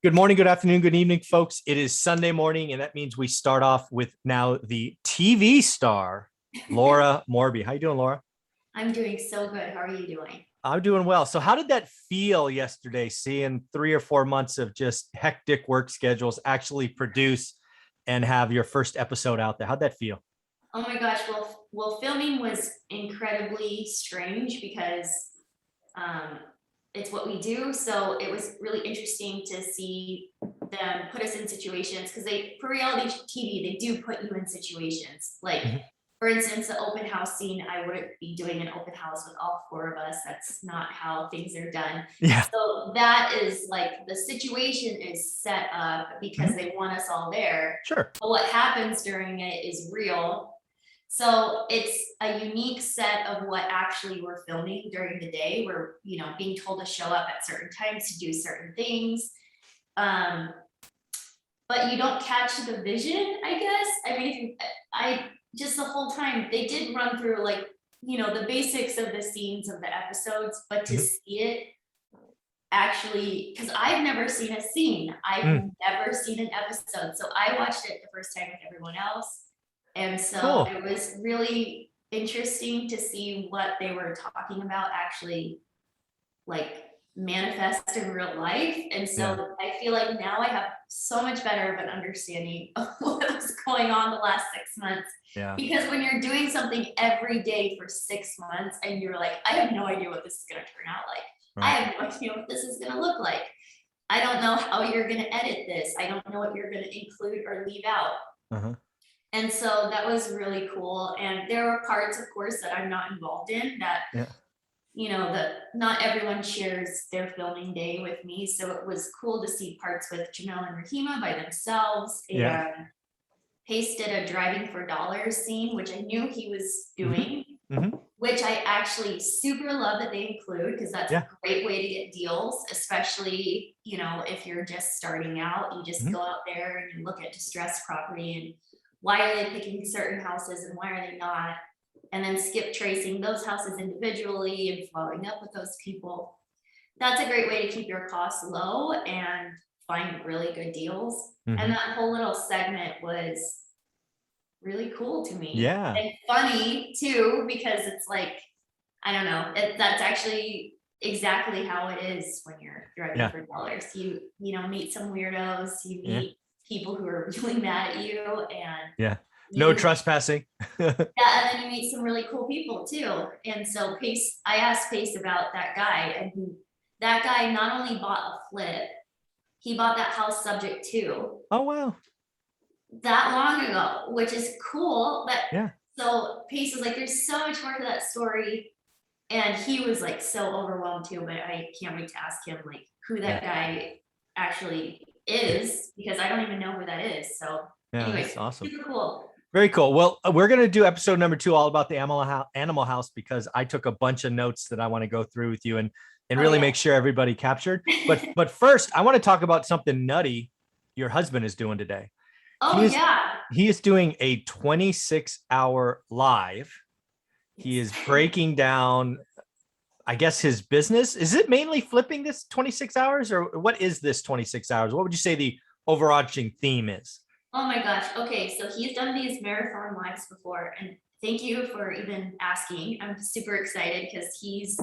Good morning, good afternoon, good evening, folks. It is Sunday morning, and that means we start off with now the TV star, Laura Morby. How you doing, Laura? I'm doing so good. How are you doing? I'm doing well. So how did that feel yesterday, seeing 3 or 4 months of just hectic work schedules actually produce and have your first episode out there? How'd that feel? Oh my gosh, well, filming was incredibly strange because um, it's what we do. So it was really interesting to see them put us in situations because for reality TV, they do put you in situations. Like, Mhm. for instance, the open house scene, I wouldn't be doing an open house with all four of us. That's not how things are done. Yeah. So that is like the situation is set up because Mhm. they want us all there. Sure. But what happens during it is real. So it's a unique set of what actually we're filming during the day. We're, being told to show up at certain times to do certain things. Um, but you don't catch the vision, I guess. I mean, I just the whole time they did run through like, the basics of the scenes of the episodes, but to Mhm. see it actually, because I've never seen a scene, I've Mm. never seen an episode. So I watched it the first time with everyone else. And so Cool. it was really interesting to see what they were talking about actually like manifest in real life. And Yeah. so I feel like now I have so much better of an understanding of what was going on the last 6 months. Yeah. Because when you're doing something every day for 6 months and you're like, I have no idea what this is going to turn out like. I Right. have no idea what this is going to look like. I don't know how you're going to edit this. I don't know what you're going to include or leave out. Uh-huh. And so that was really cool. And there were parts, of course, that I'm not involved in that, Yeah. that not everyone shares their filming day with me. So it was cool to see parts with Jamel and Rahima by themselves. Yeah. And Pace did a driving for dollars scene, which I knew he was Hmm. doing, Hmm. which I actually super love that they include because that's a Yeah. great way to get deals, especially, if you're just starting out, you just Hmm. go out there and you look at distressed property and why are they picking certain houses and why are they not? And then skip tracing those houses individually and following up with those people. That's a great way to keep your costs low and find really good deals. And Hmm. that whole little segment was really cool to me Yeah. and funny too, because it's like, I don't know, that's actually exactly how it is when you're driving Yeah. for dollars. You meet some weirdos, you Yeah. meet people who are really mad at you, and Yeah. No you trespassing. yeah, and then you meet some really cool people too. And so Pace, I asked Pace about that guy, and that guy not only bought a flip, he bought that house subject to Oh, wow. that long ago, which is cool. But Yeah. so Pace was like, there's so much more to that story. And he was like so overwhelmed too, but I can't wait to ask him like who Yeah. that guy actually is, because I don't even know who that is. So Yeah. anyways, That's awesome. super cool. Very cool. Well, we're going to do episode number 2 all about the animal house because I took a bunch of notes that I want to go through with you and Oh really make sure everybody captured. But yeah. but first, I want to talk about something nutty your husband is doing today. He Oh is yeah. he is doing a 26-hour live. He Yes. is breaking down, I guess, his business. Is it mainly flipping this 26 hours, or what is this 26 hours? What would you say the overarching theme is? Oh my gosh. Okay, so he's done these marathon lives before, and thank you for even asking. I'm super excited because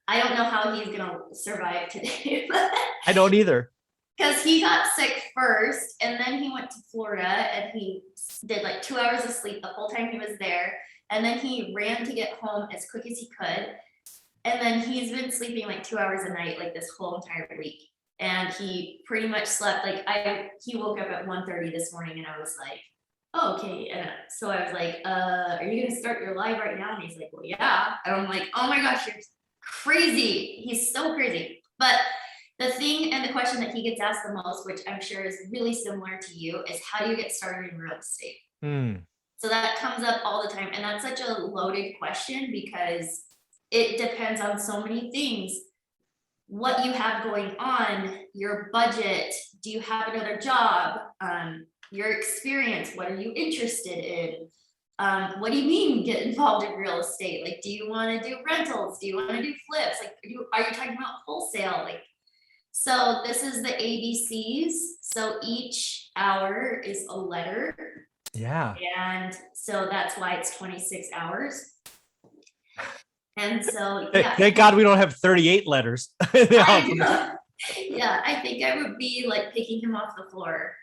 I don't know how he's gonna survive today, I don't either. because he got sick first, and then he went to Florida, and he did like 2 hours of sleep the whole time he was there, and then he ran to get home as quick as he could, and then he's been sleeping like 2 hours a night like this whole entire week. And he pretty much slept like he woke up at 1:30 this morning and I was like, oh, okay. And so I was like, are you gonna start your live right now? And he's like, well, yeah. And I'm like, oh my gosh, you're crazy. He's so crazy. But the thing and the question that he gets asked the most, which I'm sure is really similar to you, is how do you get started in real estate? Hmm. So that comes up all the time. And that's such a loaded question because it depends on so many things. What you have going on, your budget, do you have another job, your experience, what are you interested in? What do you mean get involved in real estate? Like, do you want to do rentals? Do you want to do flips? Like, are you talking about wholesale? Like, So this is the ABCs. So each hour is a letter. Yeah. And so that's why it's 26 hours. And so, Hey, yeah. thank God we don't have 38 letters. I know. Yeah, I think I would be like picking him off the floor.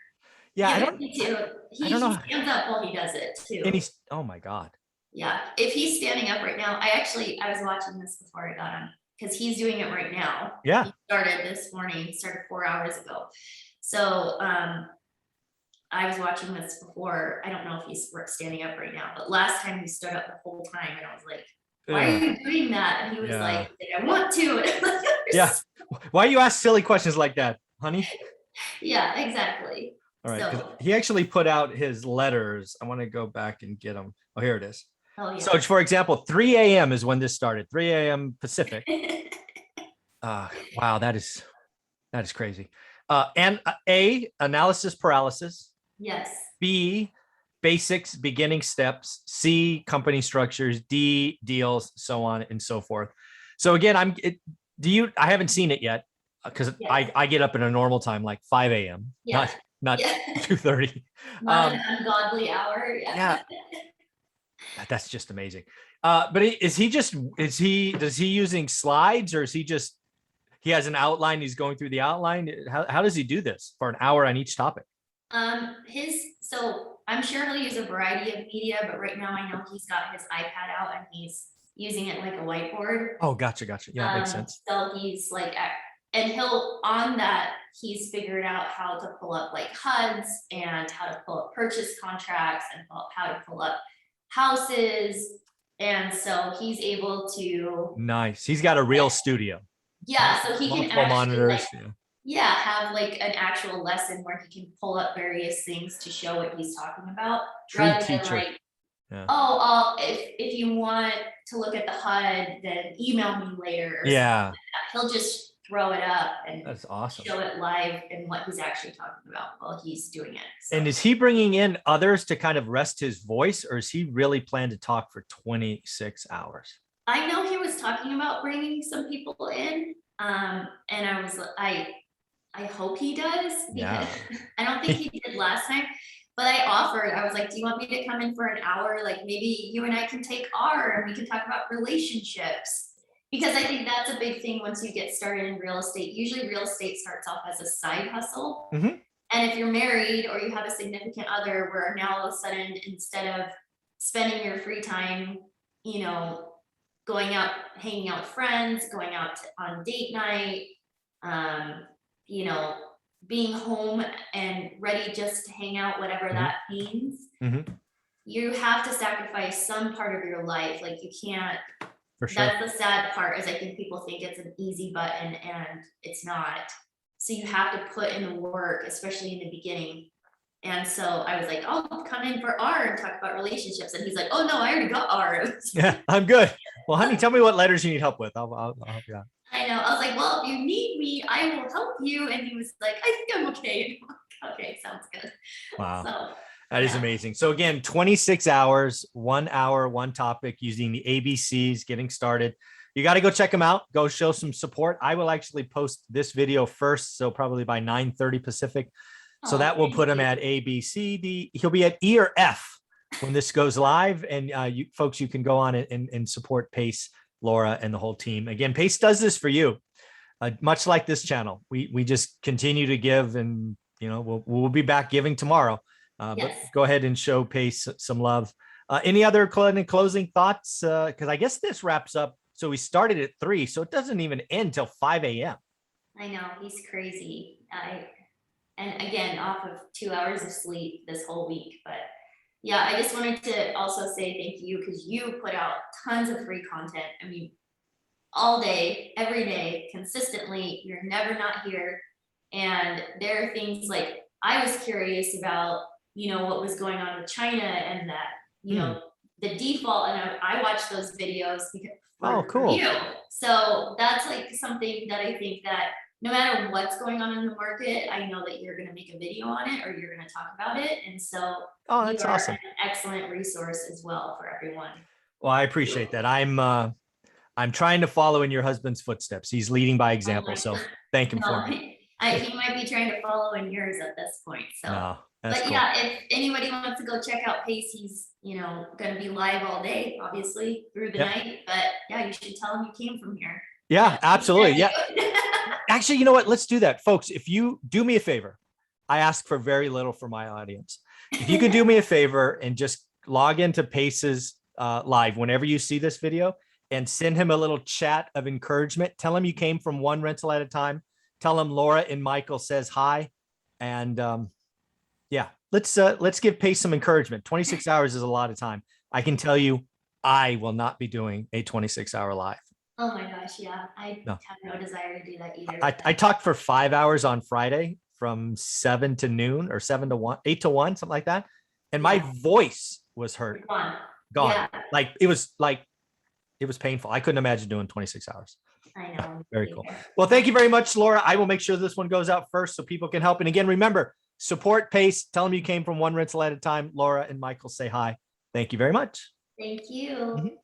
Yeah, Yeah, me too. I don't He know. stands up while he does it And too. he's, oh my God. Yeah, if he's standing up right now, I was watching this before I got him because he's doing it right now. Yeah. He started this morning, he started 4 hours ago. So I was watching this before. I don't know if he's standing up right now, but last time he stood up the whole time and I was like, why are you doing that? And he was like, I want to. Yeah. Why you ask silly questions like that, honey? Yeah, exactly. All right. So, he actually put out his letters. I want to go back and get them. Oh, here it is. Oh, yeah. So for example, 3 a.m. is when this started, 3 a.m. Pacific. Wow, that is crazy. And A, analysis paralysis. Yes. B, basics, beginning steps. C, company structures. D, deals, so on and so forth. So again, I haven't seen it yet because I get up at a normal time, like 5 a.m. Yeah. Not 2:30. Not an ungodly hour. Yeah. That's just amazing. But does he using slides, or is he has an outline, he's going through the outline? How does he do this for an hour on each topic? So I'm sure he'll use a variety of media, but right now I know he's got his iPad out and he's using it like a whiteboard. Oh, gotcha. Yeah, makes sense. So he's like, and he's figured out how to pull up like HUDs and how to pull up purchase contracts and how to pull up houses. And so he's able to. Nice. He's got a real studio. Yeah, so he can actually monitors. have like an actual lesson where he can pull up various things to show what he's talking about. True rather teacher. Than if you want to look at the HUD, then email me later. Yeah. He'll just throw it up and that's awesome. Show it live and what he's actually talking about while he's doing it. So. And is he bringing in others to kind of rest his voice, or is he really planned to talk for 26 hours? I know he was talking about bringing some people in, and I hope he does, because I don't think he did last time, but I was like, do you want me to come in for an hour? Like maybe you and I can take R and we can talk about relationships. Because I think that's a big thing once you get started in real estate. Usually real estate starts off as a side hustle. Mm-hmm. And if you're married or you have a significant other, where now all of a sudden, instead of spending your free time, going out, hanging out with friends, going out on date night, being home and ready just to hang out, whatever that means, you have to sacrifice some part of your life. Like you can't. For sure. That's the sad part, is I think people think it's an easy button and it's not. So you have to put in the work, especially in the beginning. And so I was like, oh, come in for R and talk about relationships. And he's like, oh no, I already got R. Yeah, I'm good. Well, honey, tell me what letters you need help with. I'll help you out. I know. I was like, well, if you need me, I will help you. And he was like, I think I'm okay. Okay, sounds good. Wow. So, that is amazing. So again, 26 hours, 1 hour, one topic, using the ABCs, getting started. You got to go check them out. Go show some support. I will actually post this video first, so probably by 9:30 Pacific. So that will put him at A, B, C, D. He'll be at E or F when this goes live. And you folks, you can go on and support Pace, Laura, and the whole team. Again, Pace does this for you, much like this channel. We just continue to give, and we'll be back giving tomorrow. But go ahead and show Pace some love. Any other closing thoughts? Because I guess this wraps up. So we started at 3, so it doesn't even end till 5 a.m. I know, he's crazy. And again, off of 2 hours of sleep this whole week. But yeah, I just wanted to also say thank you, because you put out tons of free content. I mean, all day, every day, consistently. You're never not here. And there are things like, I was curious about, what was going on with China, and that, the default, and I watched those videos because cool. You. So that's like something that I think that no matter what's going on in the market, I know that you're going to make a video on it, or you're going to talk about it. And so that's awesome. An excellent resource as well for everyone. Well, I appreciate that. I'm trying to follow in your husband's footsteps. He's leading by example. So Thank him for No, me. he might be trying to follow in yours at this point, so. No, that's But cool. yeah, if anybody wants to go check out Pace, he's, gonna be live all day, obviously, through the Yep. night, but yeah, you should tell him you came from here. Yeah, absolutely. Yeah. Yeah. Actually, you know what? Let's do that. Folks, if you do me a favor, I ask for very little for my audience. If you could do me a favor and just log into Pace's live whenever you see this video and send him a little chat of encouragement, tell him you came from one rental at a time. Tell him Laura and Michael says hi. And yeah, let's give Pace some encouragement. 26 hours is a lot of time. I can tell you, I will not be doing a 26-hour live. Oh my gosh, yeah, I No. have no desire to do that either. I talked for 5 hours on Friday from 7 to noon or 7 to 1, 8 to 1, something like that. And my Yeah. voice was hurt, Gone. gone. Yeah, Like it was painful. I couldn't imagine doing 26 hours. I know. Very cool. Well, thank you very much, Laura. I will make sure this one goes out first so people can help. And again, remember, support Pace. Tell them you came from one rental at a time. Laura and Michael say hi. Thank you very much. Thank you. Mhm.